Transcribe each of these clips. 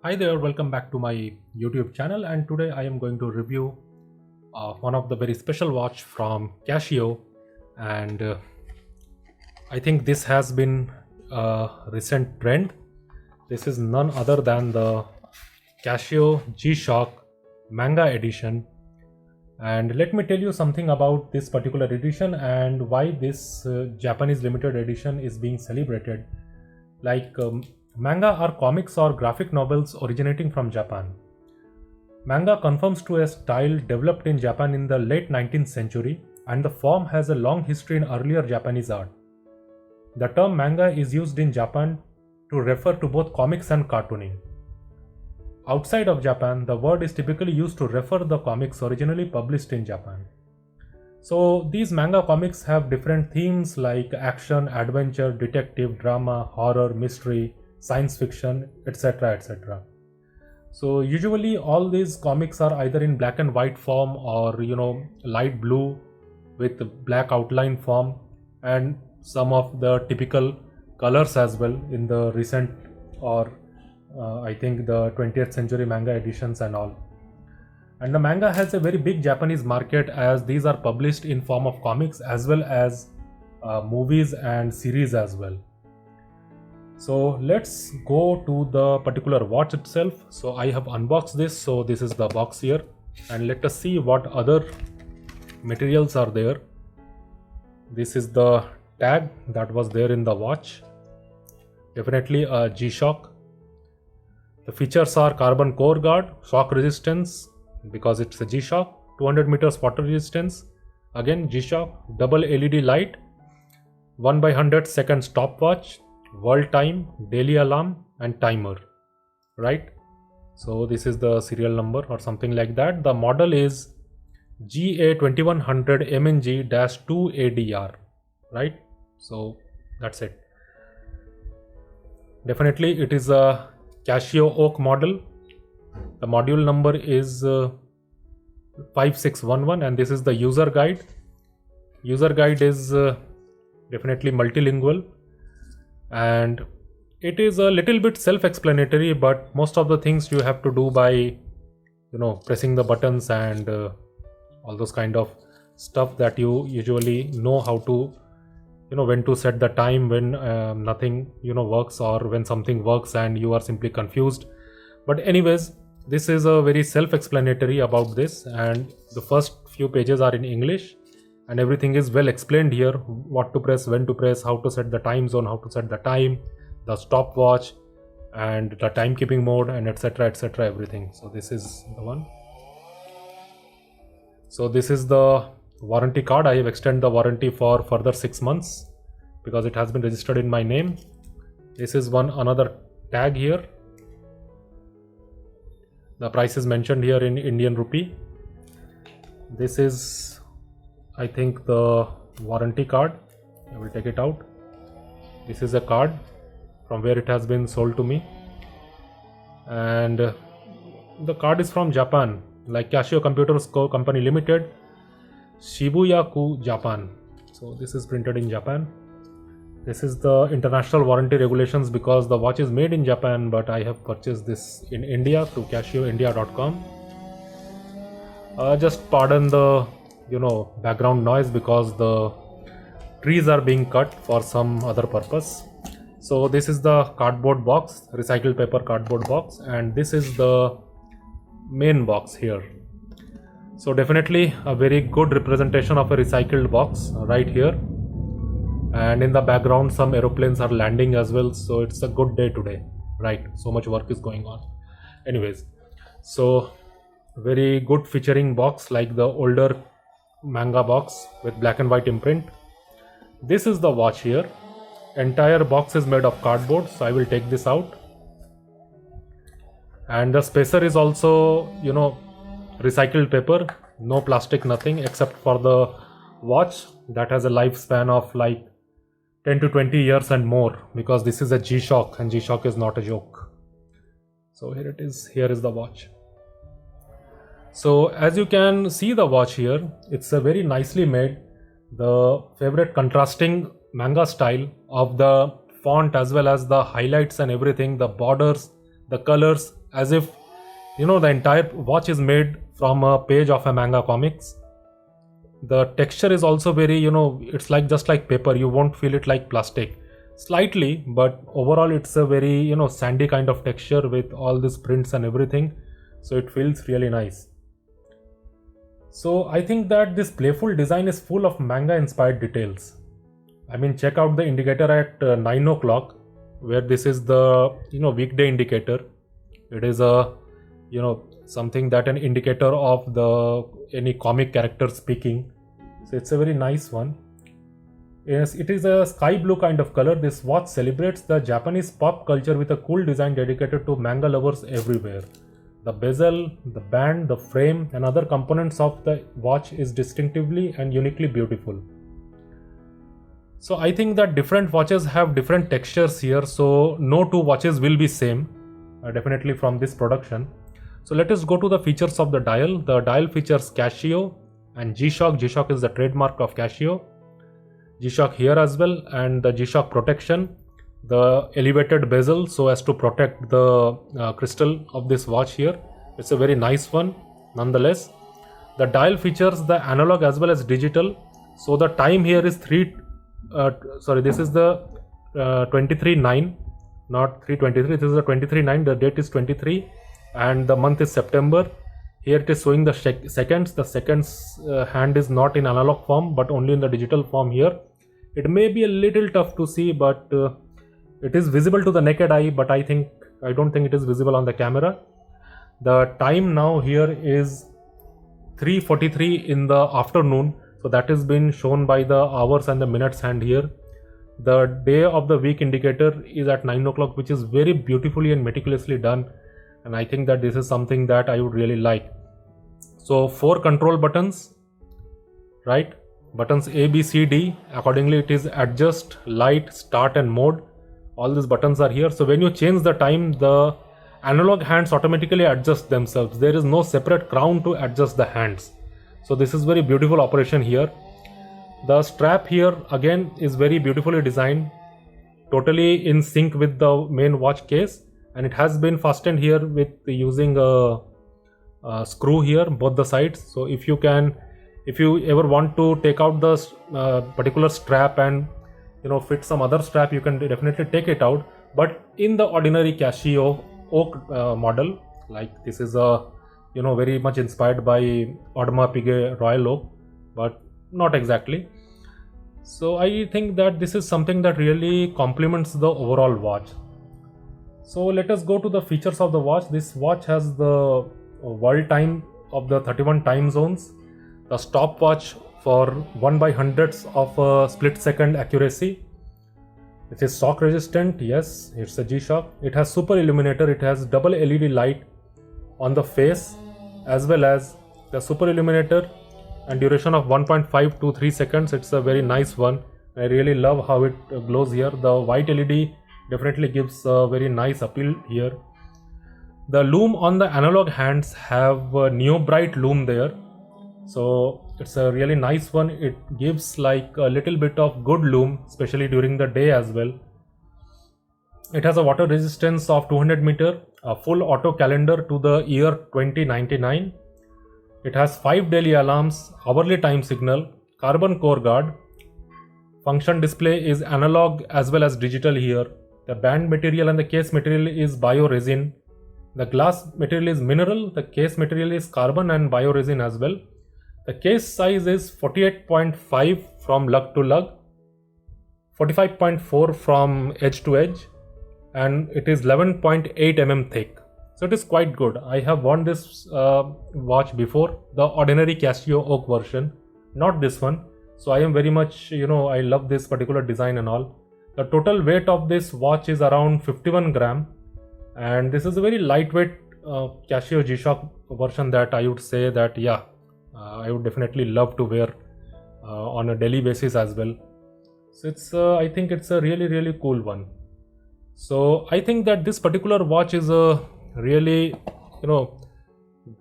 Hi there, welcome back to my YouTube channel, and today I am going to review one of the very special watch from Casio. And I think this has been a recent trend. This is none other than the Casio G-Shock manga edition. And let me tell you something about this particular edition and why this Japanese limited edition is being celebrated. Manga are comics or graphic novels originating from Japan. Manga conforms to a style developed in Japan in the late 19th century, and the form has a long history in earlier Japanese art. The term manga is used in Japan to refer to both comics and cartooning. Outside of Japan, the word is typically used to refer the comics originally published in Japan. So these manga comics have different themes like action, adventure, detective, drama, horror, mystery, science fiction, etc. etc. So usually all these comics are either in black and white form or light blue with black outline form, and some of the typical colors as well in the recent or I think the 20th century manga editions and all. And the manga has a very big Japanese market as these are published in form of comics as well as movies and series as well. So let's go to the particular watch itself. So I have unboxed this. So this is the box here, and let us see what other materials are there. This is the tag that was there in the watch. Definitely a G-Shock. The features are carbon core guard, shock resistance because it's a G-Shock, 200 meters water resistance, again G-Shock, double LED light, 1/100 second stopwatch, world time, daily alarm and timer, right? So this is the serial number or something like that. The model is GA2100 MNG-2ADR, right? So that's it. Definitely it is a Casio oak model. The module number is 5611, and this is the user guide. User guide is definitely multilingual, and it is a little bit self-explanatory, but most of the things you have to do by pressing the buttons and all those kind of stuff that you usually know how to when to set the time, when nothing works, or when something works and you are simply confused. But anyways, this is a very self-explanatory about this, and the first few pages are in English and everything is well explained here: what to press, when to press, how to set the time zone, how to set the time, the stopwatch and the timekeeping mode, and etc etc everything. So this is the one. So this is the warranty card. I have extended the warranty for further 6 months because it has been registered in my name. This is another tag here. The price is mentioned here in Indian rupee. This is, I think, the warranty card. I will take it out. This is a card from where it has been sold to me, and the card is from Japan, like Casio Computers Co. Company Limited, Shibuya-ku, Japan. So this is printed in Japan. This is the international warranty regulations because the watch is made in Japan, but I have purchased this in India through CasioIndia.com. Just pardon the background noise because the trees are being cut for some other purpose. So this is the cardboard box, recycled paper cardboard box, and this is the main box here. So definitely a very good representation of a recycled box right here, and in the background some aeroplanes are landing as well. So it's a good day today, right? So much work is going on. Anyways, so very good featuring box like the older manga box with black and white imprint. This is the watch here. Entire box is made of cardboard, so I will take this out. And the spacer is also recycled paper, no plastic, nothing, except for the watch that has a lifespan of like 10 to 20 years and more, because this is a G-Shock and G-Shock is not a joke. So here it is. Here is the watch. So as you can see the watch here, it's a very nicely made, the favorite contrasting manga style of the font as well as the highlights and everything, the borders, the colors, as if the entire watch is made from a page of a manga comics. The texture is also very, it's like just like paper. You won't feel it like plastic, slightly, but overall it's a very sandy kind of texture with all these prints and everything, so it feels really nice. So I think that this playful design is full of manga inspired details. I mean, check out the indicator at 9 o'clock, where this is the weekday indicator. It is a something that an indicator of the any comic character speaking. So it's a very nice one. Yes, it is a sky blue kind of color. This watch celebrates the Japanese pop culture with a cool design dedicated to manga lovers everywhere. The bezel, the band, the frame and other components of the watch is distinctively and uniquely beautiful. So I think that different watches have different textures here, so no two watches will be same, definitely from this production. So let us go to the features of the dial. The dial features Casio and G-Shock. G-Shock is the trademark of Casio. G-Shock here as well, and the G-Shock protection, the elevated bezel so as to protect the crystal of this watch here. It's a very nice one nonetheless. The dial features the analog as well as digital. So the time here is this is the 23/9, not 3:23. This is the 23/9. The date is 23 and the month is September. Here it is showing the seconds. The seconds hand is not in analog form but only in the digital form here. It may be a little tough to see, but it is visible to the naked eye, but I don't think it is visible on the camera. The time now here is 3:43 in the afternoon, so that has been shown by the hours and the minutes hand here. The day of the week indicator is at 9 o'clock, which is very beautifully and meticulously done, and I think that this is something that I would really like. So 4 control buttons, right? Buttons A, B, C, D. Accordingly it is adjust, light, start and mode. All these buttons are here. So when you change the time, the analog hands automatically adjust themselves. There is no separate crown to adjust the hands. So this is very beautiful operation here. The strap here again is very beautifully designed, totally in sync with the main watch case, and it has been fastened here with using a screw here both the sides. So if you ever want to take out the particular strap and fit some other strap, you can definitely take it out. But in the ordinary Casio oak model, like this is a very much inspired by onomatopoeia royal oak, but not exactly. So I think that this is something that really complements the overall watch. So let us go to the features of the watch. This watch has the world time of the 31 time zones, the stopwatch for 1/100th of a split second accuracy. It is shock resistant. Yes, it's a G-Shock. It has super illuminator. It has double LED light on the face as well as the super illuminator, and duration of 1.5 to 3 seconds. It's a very nice one. I really love how it glows here. The white LED definitely gives a very nice appeal here. The loom on the analog hands have a neo bright loom there, so it's a really nice one. It gives like a little bit of good loom, especially during the day as well. It has a water resistance of 200 meter, a full auto calendar to the year 2099. It has 5 daily alarms, hourly time signal, carbon core guard. Function display is analog as well as digital here. The band material and the case material is bio-resin. The glass material is mineral, the case material is carbon and bio-resin as well. The case size is 48.5 from lug to lug, 45.4 from edge to edge, and it is 11.8 mm thick. So it is quite good. I have worn this watch before, the ordinary Casio oak version, not this one. So I am very much, I love this particular design and all. The total weight of this watch is around 51 gram, and this is a very lightweight Casio G-Shock version that I would say that I would definitely love to wear on a daily basis as well. So it's I think it's a really cool one. So I think that this particular watch is a really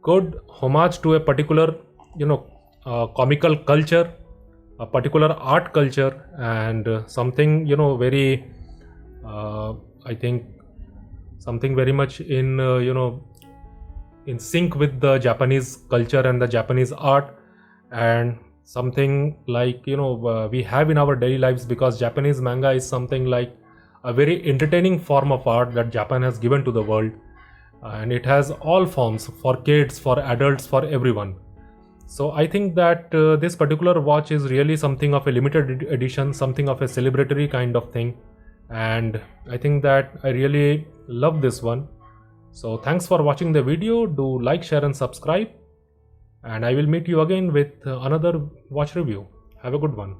good homage to a particular comical culture, a particular art culture, and something very I think something very much in in sync with the Japanese culture and the Japanese art, and something like we have in our daily lives, because Japanese manga is something like a very entertaining form of art that Japan has given to the world, and it has all forms for kids, for adults, for everyone. So I think that this particular watch is really something of a limited edition, something of a celebratory kind of thing, and I think that I really love this one. So thanks for watching the video. Do like, share and subscribe, and I will meet you again with another watch review. Have a good one.